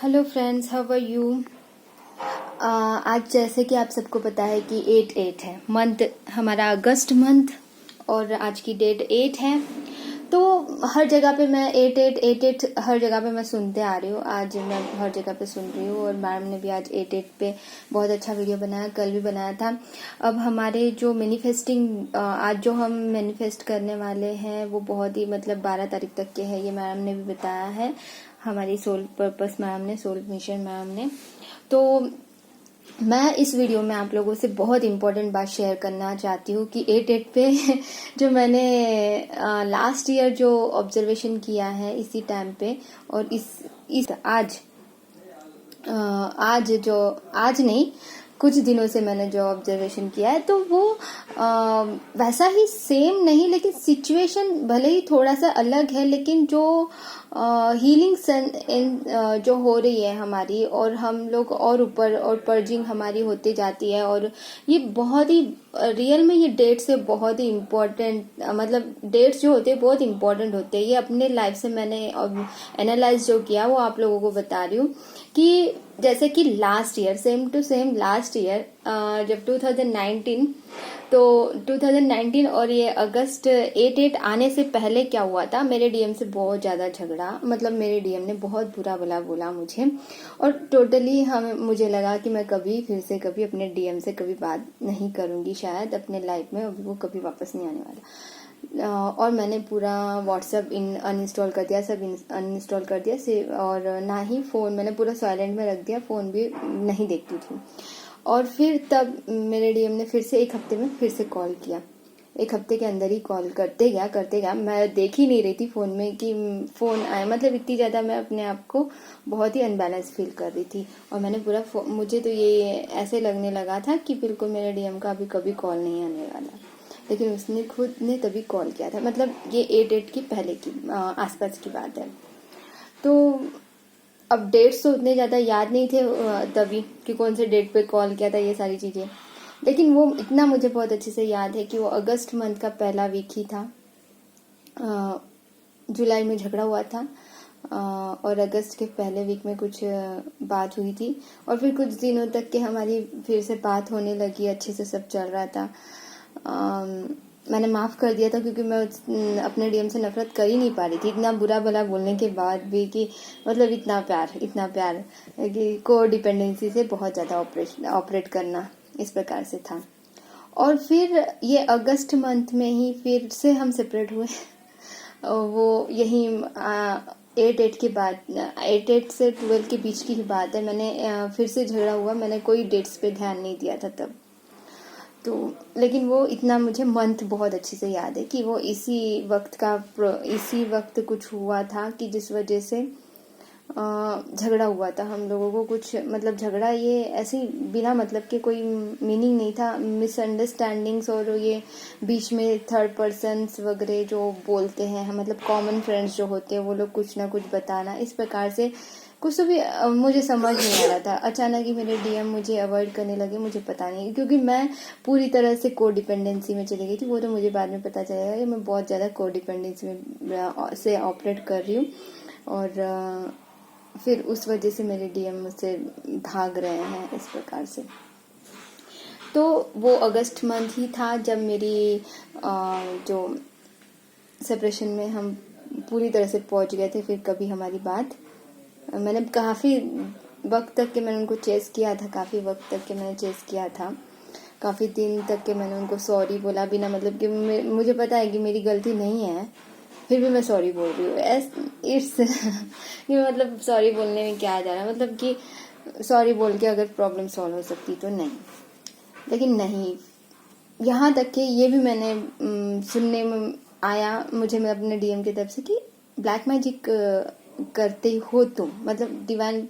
Hello friends, how are you. आज जैसे कि आप सबको पता है कि 8/8 है मंथ, हमारा अगस्त मंथ, और आज की डेट 8 है। तो हर जगह पे मैं 8/8 हर जगह पे मैं सुनते आ रही हूँ। आज मैं हर जगह पे सुन रही हूँ और मैम ने भी आज 8/8 पे बहुत अच्छा वीडियो बनाया, कल भी बनाया था। अब हमारे जो मैनिफेस्टिंग आज जो हम मैनिफेस्ट करने वाले हैं वो बहुत ही मतलब 12 तारीख तक के है, ये मैम ने भी बताया है, हमारी सोल पर्पस मैम ने, सोल मिशन मैम ने। तो मैं इस वीडियो में आप लोगों से बहुत इम्पोर्टेंट बात शेयर करना चाहती हूँ कि 8/8 पे जो मैंने लास्ट ईयर जो ऑब्जर्वेशन किया है इसी टाइम पे, और इस आज नहीं, कुछ दिनों से मैंने जो ऑब्जर्वेशन किया है तो वो वैसा ही सेम नहीं, लेकिन सिचुएशन भले ही थोड़ा सा अलग है, लेकिन जो हीलिंग जो हो रही है हमारी, और हम लोग और ऊपर और पर्जिंग हमारी होती जाती है। और ये बहुत ही रियल में ये डेट्स से बहुत ही इम्पोर्टेंट, मतलब डेट्स जो होते हैं बहुत इम्पोर्टेंट होते हैं। ये अपने लाइफ से मैंने एनालाइज जो किया वो आप लोगों को बता रही हूँ कि जैसे कि last year same to same last year जब 2019, तो 2019 और ये अगस्त 8/8 आने से पहले क्या हुआ था, मेरे डीएम से बहुत ज़्यादा झगड़ा, मतलब मेरे डीएम ने बहुत बुरा भला बोला मुझे, और टोटली मुझे लगा कि मैं कभी फिर से कभी अपने डीएम से कभी बात नहीं करूँगी शायद अपने लाइफ में, अभी वो कभी वापस नहीं आने वाला। और मैंने पूरा व्हाट्सएप अनइंस्टॉल कर दिया, सब अनइंस्टॉल कर दिया से, और ना ही फ़ोन मैंने पूरा साइलेंट में रख दिया, फ़ोन भी नहीं देखती थी। और फिर तब मेरे डीएम ने फिर से एक हफ्ते में फिर से कॉल किया, एक हफ्ते के अंदर ही कॉल करते गया। मैं देख ही नहीं रही थी फ़ोन में कि फ़ोन आया, मतलब इतनी ज़्यादा मैं अपने आप को बहुत ही अनबैलेंस फील कर रही थी। और मैंने पूरा मुझे तो ये ऐसे लगने लगा था कि बिल्कुल मेरे डीएम का अभी कभी कॉल नहीं आने वाला, लेकिन उसने खुद ने तभी कॉल किया था। मतलब ये 8/8 की पहले की आसपास की बात है। तो अब डेट्स तो उतने ज़्यादा याद नहीं थे तभी कि कौन से डेट पे कॉल किया था, ये सारी चीज़ें, लेकिन वो इतना मुझे बहुत अच्छे से याद है कि वो अगस्त मंथ का पहला वीक ही था। जुलाई में झगड़ा हुआ था, और अगस्त के पहले वीक में कुछ बात हुई थी, और फिर कुछ दिनों तक के हमारी फिर से बात होने लगी, अच्छे से सब चल रहा था। मैंने माफ़ कर दिया था क्योंकि मैं अपने डीएम से नफरत कर ही नहीं पा रही थी, इतना बुरा भला बोलने के बाद भी, कि मतलब इतना प्यार कि को डिपेंडेंसी से बहुत ज़्यादा ऑपरेट करना, इस प्रकार से था। और फिर ये अगस्त मंथ में ही फिर से हम सेपरेट हुए। वो यही 8/8 के बाद, 8/8 से 12 के बीच की ही बात है। मैंने फिर से झगड़ा हुआ, मैंने कोई डेट्स पे ध्यान नहीं दिया था तब तो, लेकिन वो इतना मुझे मंथ बहुत अच्छे से याद है कि वो इसी वक्त कुछ हुआ था कि जिस वजह से झगड़ा हुआ था हम लोगों को। कुछ मतलब झगड़ा ये ऐसे बिना मतलब के कोई मीनिंग नहीं था, मिसअंडरस्टैंडिंग्स, और ये बीच में थर्ड पर्सन्स वगैरह जो बोलते हैं, मतलब कॉमन फ्रेंड्स जो होते हैं वो लोग कुछ ना कुछ बताना, इस प्रकार से कुछ तो भी मुझे समझ नहीं आ रहा था। अचानक ही मेरे डीएम मुझे अवॉइड करने लगे, मुझे पता नहीं, क्योंकि मैं पूरी तरह से को डिपेंडेंसी में चली गई थी। वो तो मुझे बाद में पता चलेगा कि मैं बहुत ज़्यादा को डिपेंडेंसी में से ऑपरेट कर रही हूँ, और फिर उस वजह से मेरे डीएम मुझसे भाग रहे हैं, इस प्रकार से। तो वो अगस्त मंथ ही था जब मेरी जो सेपरेशन में हम पूरी तरह से पहुंच गए थे। फिर कभी हमारी बात, मैंने काफ़ी वक्त तक के मैंने उनको चेस किया था, काफ़ी दिन तक के मैंने उनको सॉरी बोला, बिना मतलब कि मुझे पता है कि मेरी गलती नहीं है, फिर भी मैं सॉरी बोल रही हूँ। ये मतलब सॉरी बोलने में क्या जा रहा है, मतलब कि सॉरी बोल के अगर प्रॉब्लम सॉल्व हो सकती तो नहीं, लेकिन नहीं, यहाँ तक कि ये भी मैंने सुनने में आया मुझे, मैं अपने डीएम की तरफ से, कि ब्लैक मैजिक करते हो तुम, मतलब डिवाइन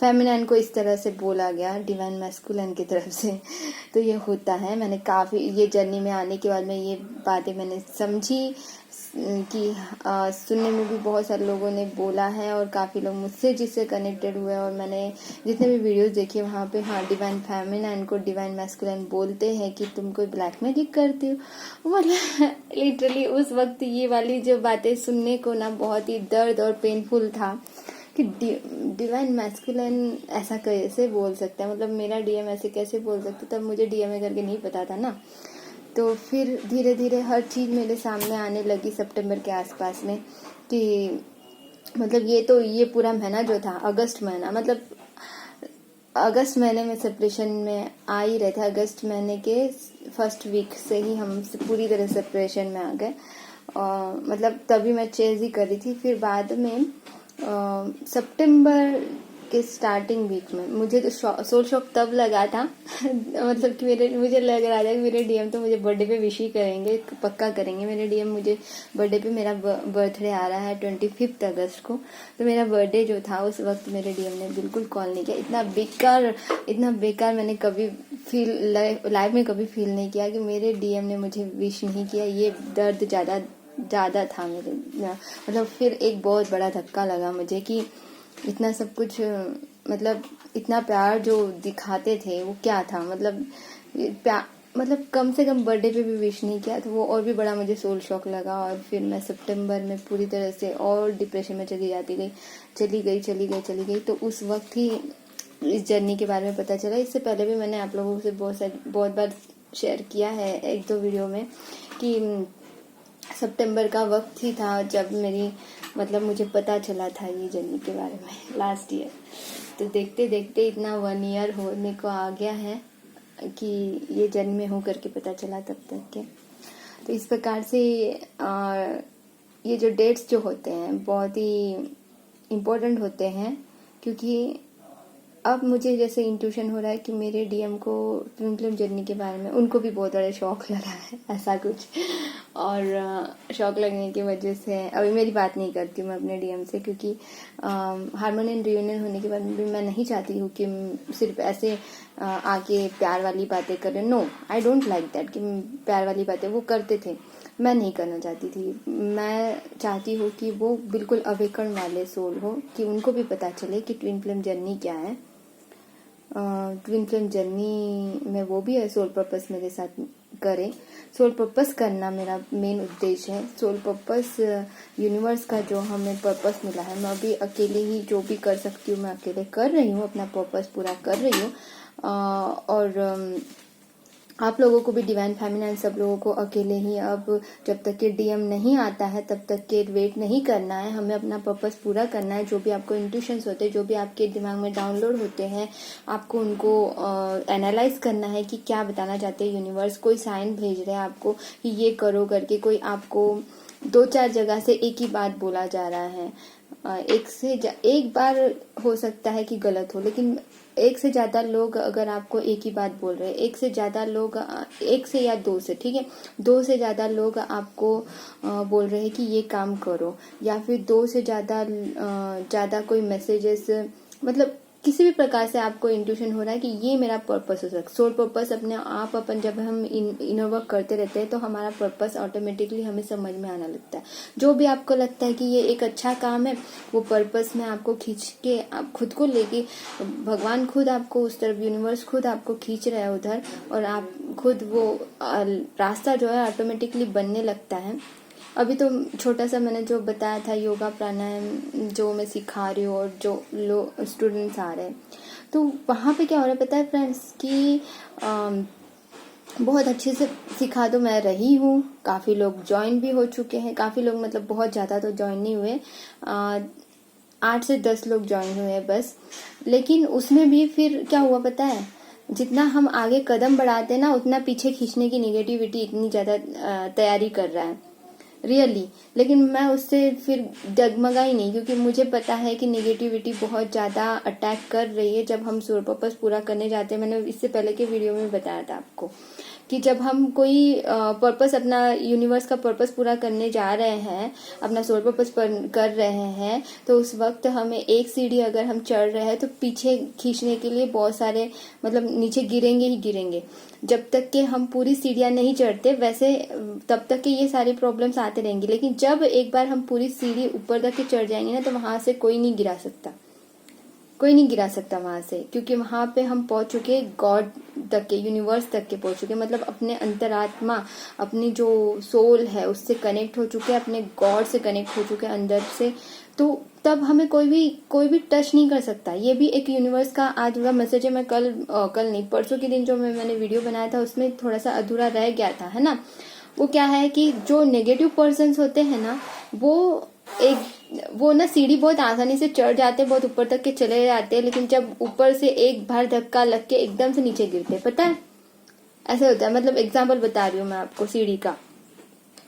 फेमिनाइन को इस तरह से बोला गया, डिवाइन मैस्कुलिन की तरफ से। तो ये होता है। मैंने काफ़ी ये जर्नी में आने के बाद में ये बातें मैंने समझी कि सुनने में भी बहुत सारे लोगों ने बोला है, और काफ़ी लोग मुझसे जिससे कनेक्टेड हुए, और मैंने जितने भी वीडियोस देखे वहाँ पे डिवाइन फेमिनाइन को डिवाइन मैस्कुलिन बोलते हैं कि तुम कोई ब्लैक मैजिक करती हो। मतलब लिटरली उस वक्त ये वाली जो बातें सुनने को ना बहुत ही दर्द और पेनफुल था कि डिवाइन मैस्कुलिन ऐसा कैसे बोल सकता है, मतलब मेरा डीएम ऐसे कैसे बोल सकता है, तब मुझे डीएमए करके नहीं पता था ना। तो फिर धीरे धीरे हर चीज़ मेरे सामने आने लगी सितंबर के आसपास में, कि मतलब ये पूरा महीना जो था, अगस्त महीना, मतलब अगस्त महीने में सेपरेशन में आ ही रहे थे। अगस्त महीने के फर्स्ट वीक से ही हम पूरी तरह सेपरेशन में आ गए, और मतलब तभी मैं चेज ही कर रही थी। फिर बाद में सितंबर के स्टार्टिंग वीक में मुझे तो सोल शॉक तब लगा था मतलब कि मुझे लग रहा था कि मेरे डीएम तो मुझे बर्थडे पे विश ही करेंगे, पक्का करेंगे। मेरे डीएम मुझे बर्थडे पे, मेरा बर्थडे आ रहा है 25 अगस्त को, तो मेरा बर्थडे जो था उस वक्त मेरे डीएम ने बिल्कुल कॉल नहीं किया। इतना बेकार मैंने कभी लाइफ में कभी फील नहीं किया कि मेरे डीएम ने मुझे विश नहीं किया। ये दर्द ज़्यादा था मेरे, मतलब फिर एक बहुत बड़ा धक्का लगा मुझे कि इतना सब कुछ, मतलब इतना प्यार जो दिखाते थे वो क्या था, मतलब कम से कम बर्थडे पे भी विश नहीं किया, तो वो और भी बड़ा मुझे सोल शॉक लगा। और फिर मैं सितंबर में पूरी तरह से और डिप्रेशन में चली गई। तो उस वक्त ही इस जर्नी के बारे में पता चला। इससे पहले भी मैंने आप लोगों से बहुत बार शेयर किया है एक दो वीडियो में कि सितंबर का वक्त ही था जब मुझे पता चला था ये जर्नी के बारे में लास्ट ईयर। तो देखते देखते इतना 1 ईयर होने को आ गया है कि ये जर्नी में हूँ करके पता चला तब तक के। तो इस प्रकार से ये जो डेट्स जो होते हैं बहुत ही इम्पोर्टेंट होते हैं, क्योंकि अब मुझे जैसे इंट्यूशन हो रहा है कि मेरे डीएम को ट्विन फ्लेम जर्नी के बारे में उनको भी बहुत बड़ा शौक लगा है, ऐसा कुछ। और शौक लगने की वजह से अभी मेरी बात नहीं करती हूँ मैं अपने डीएम से, क्योंकि हार्मोन एंड रियूनियन होने के बाद भी मैं नहीं चाहती हूँ कि सिर्फ ऐसे आके प्यार वाली बातें करें। No, I don't like that कि प्यार वाली बातें वो करते थे, मैं नहीं करना चाहती थी। मैं चाहती हूँ कि वो बिल्कुल अवेकन वाले सोल हो, कि उनको भी पता चले कि ट्विन फ्लेम जर्नी क्या है। ट्विन फ्लेम जर्नी में वो भी है सोल पर्पस मेरे साथ करें। सोल पर्पस करना मेरा मेन उद्देश्य है। सोल पर्पस यूनिवर्स का जो हमें पर्पस मिला है, मैं अभी अकेले ही जो भी कर सकती हूँ मैं अकेले कर रही हूँ, अपना पर्पस पूरा कर रही हूँ। और आप लोगों को भी, डिवाइन फेमिनाइन सब लोगों को अकेले ही, अब जब तक के डीएम नहीं आता है तब तक के वेट नहीं करना है। हमें अपना पर्पस पूरा करना है। जो भी आपको इंट्यूशंस होते हैं, जो भी आपके दिमाग में डाउनलोड होते हैं, आपको उनको एनालाइज करना है कि क्या बताना चाहते हैं यूनिवर्स। कोई साइन भेज रहे हैं आपको कि ये करो करके, कोई आपको 2-4 जगह से एक ही बात बोला जा रहा है। एक बार हो सकता है कि गलत हो, लेकिन एक से ज्यादा लोग अगर आपको एक ही बात बोल रहे हैं, एक से ज्यादा लोग, एक से या 2 से, ठीक है, 2 से ज्यादा लोग आपको बोल रहे हैं कि ये काम करो, या फिर 2 से ज्यादा कोई मैसेजेस, मतलब किसी भी प्रकार से आपको इंट्यूशन हो रहा है कि ये मेरा पर्पस हो सकता है। सोल पर्पस अपने आप जब हम इनर वर्क करते रहते हैं तो हमारा पर्पस ऑटोमेटिकली हमें समझ में आना लगता है। जो भी आपको लगता है कि ये एक अच्छा काम है, वो पर्पस में आपको खींच के, आप खुद को लेके, भगवान खुद आपको उस तरफ, यूनिवर्स खुद आपको खींच रहा है उधर, और आप खुद वो रास्ता जो है ऑटोमेटिकली बनने लगता है। अभी तो छोटा सा मैंने जो बताया था योगा प्राणायाम जो मैं सिखा रही हूँ, और जो स्टूडेंट्स आ रहे हैं, तो वहाँ पे क्या हो रहा है पता है फ्रेंड्स कि बहुत अच्छे से सिखा तो मैं रही हूँ। काफ़ी लोग ज्वाइन भी हो चुके हैं, काफ़ी लोग, मतलब बहुत ज़्यादा तो ज्वाइन नहीं हुए, 8 से 10 लोग ज्वाइन हुए हैं बस। लेकिन उसमें भी फिर क्या हुआ पता है, जितना हम आगे कदम बढ़ाते हैं ना, उतना पीछे खींचने की नेगेटिविटी इतनी ज़्यादा तैयारी कर रहा है रियली। लेकिन मैं उससे फिर डगमगा ही नहीं, क्योंकि मुझे पता है कि नेगेटिविटी बहुत ज़्यादा अटैक कर रही है जब हम सोल पर्पस पूरा करने जाते हैं। मैंने इससे पहले के वीडियो में बताया था आपको कि जब हम कोई पर्पस, अपना यूनिवर्स का पर्पस पूरा करने जा रहे हैं, अपना सोल पर्पस कर रहे हैं, तो उस वक्त हमें एक सीढ़ी अगर हम चढ़ रहे हैं तो पीछे खींचने के लिए बहुत सारे, मतलब नीचे गिरेंगे ही गिरेंगे। जब तक कि हम पूरी सीढ़ियां नहीं चढ़ते, वैसे तब तक के ये सारी प्रॉब्लम्स आते रहेंगी। लेकिन जब एक बार हम पूरी सीढ़ी ऊपर तक के चढ़ जाएंगे ना, तो वहां से कोई नहीं गिरा सकता, कोई नहीं गिरा सकता वहां से, क्योंकि वहां पे हम पहुंच चुके गॉड तक के, यूनिवर्स तक के पहुंच चुके, मतलब अपने अंतरात्मा, अपनी जो सोल है उससे कनेक्ट हो चुके, अपने गॉड से कनेक्ट हो चुके अंदर से। तो तब हमें कोई भी टच नहीं कर सकता। ये भी एक यूनिवर्स का आज का मैसेज है। मैं कल नहीं, परसों के दिन जो मैंने वीडियो बनाया था उसमें थोड़ा सा अधूरा रह गया था, है ना। वो क्या है कि जो नेगेटिव पर्सन्स होते हैं ना, वो ना सीढ़ी बहुत आसानी से चढ़ जाते हैं, बहुत ऊपर तक के चले जाते हैं, लेकिन जब ऊपर से एक बार धक्का लग के एकदम से नीचे गिरते हैं, पता है ऐसे होता है। मतलब एग्जाम्पल बता रही हूँ मैं आपको सीढ़ी का,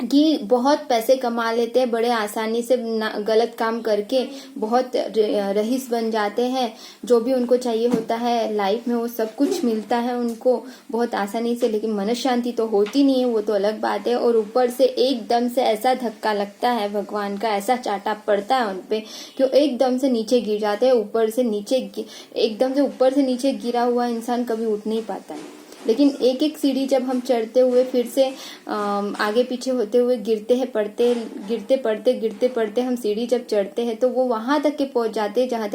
कि बहुत पैसे कमा लेते हैं बड़े आसानी से, गलत काम करके बहुत रईस बन जाते हैं, जो भी उनको चाहिए होता है लाइफ में वो सब कुछ मिलता है उनको बहुत आसानी से, लेकिन मन शांति तो होती नहीं है, वो तो अलग बात है। और ऊपर से एकदम से ऐसा धक्का लगता है, भगवान का ऐसा चाटा पड़ता है उनपे कि वो एकदम से नीचे गिर जाते हैं। ऊपर से नीचे गिरा हुआ इंसान कभी उठ नहीं पाता है। लेकिन एक एक सीढ़ी जब हम चढ़ते हुए फिर से आगे पीछे होते हुए गिरते पड़ते हम सीढ़ी जब चढ़ते हैं, तो वो वहां तक के पहुंच जाते हैं जहां तक